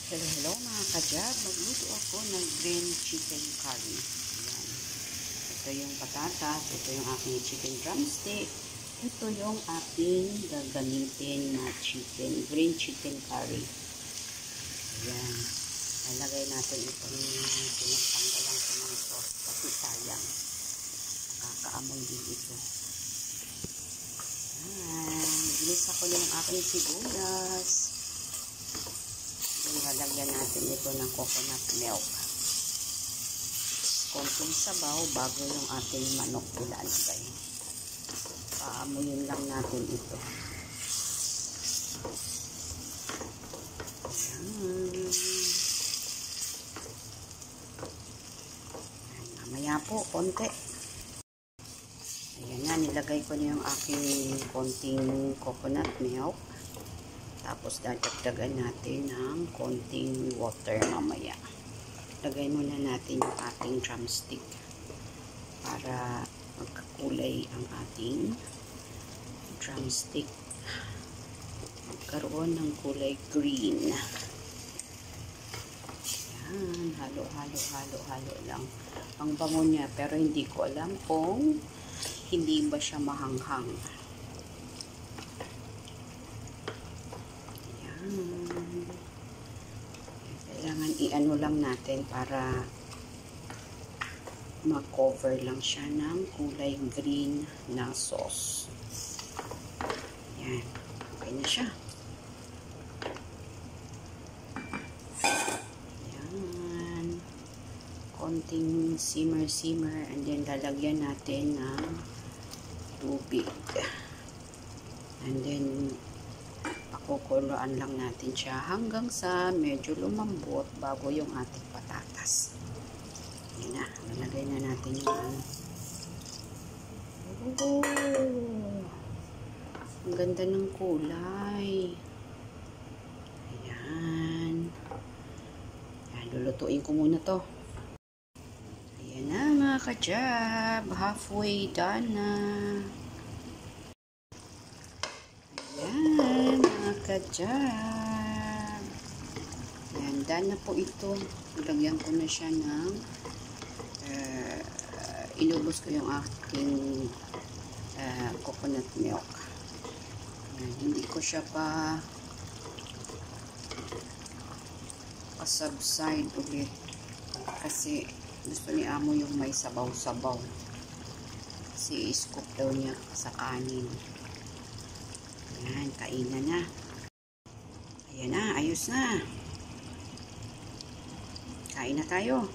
Hello mga kadyab, magluto ako ng green chicken curry. Ayan. Ito yung patatas, ito yung aking chicken drumstick, ito yung aking gagamitin na green chicken curry. Ayan. Lalagay natin itong pinagtanggalan ko ng sauce kasi sayang. Nakakaamoy din ito. Ayan. Ginisa ko yung aking sibuyas. Lalagyan natin ito ng coconut milk. Konting sabaw bago yung ating manok ilalagay. Paamuyin lang natin ito. Ayan. Mamaya po, konti. Ayan na, nilagay ko na yung aking konting coconut milk. Tapos dadagdagan natin ng konting water mamaya. Lagay muna natin yung ating drumstick para magkakulay ang ating drumstick. Magkaroon ng kulay green. Yan, halo lang. Ang bango niya pero hindi ko alam kung hindi ba siya mahanghang. Kailangan i-ano lang natin para ma-cover lang siya ng kulay green na sauce. Yan. Okay na siya. Yan. Konting simmer and then lalagyan natin ng tubig. And then kukuluan lang natin siya hanggang sa medyo lumambot bago yung ating patatas. Yan na. Lalagay na natin yung ano. Oh, ang ganda ng kulay. Ayan. Ayan, lulutuin ko muna to. Ayan na mga kadyab. Halfway done na. Ayan. Kadyab. Yan, done na po ito. Lagyan ko na siya ng inubos ko yung aking coconut milk. Yan, hindi ko siya pa subside ulit kasi gusto ni amo yung may sabaw-sabaw kasi scoop daw niya sa kanin. Yan, kainan na. Ayan na, ayos na. Kain na tayo.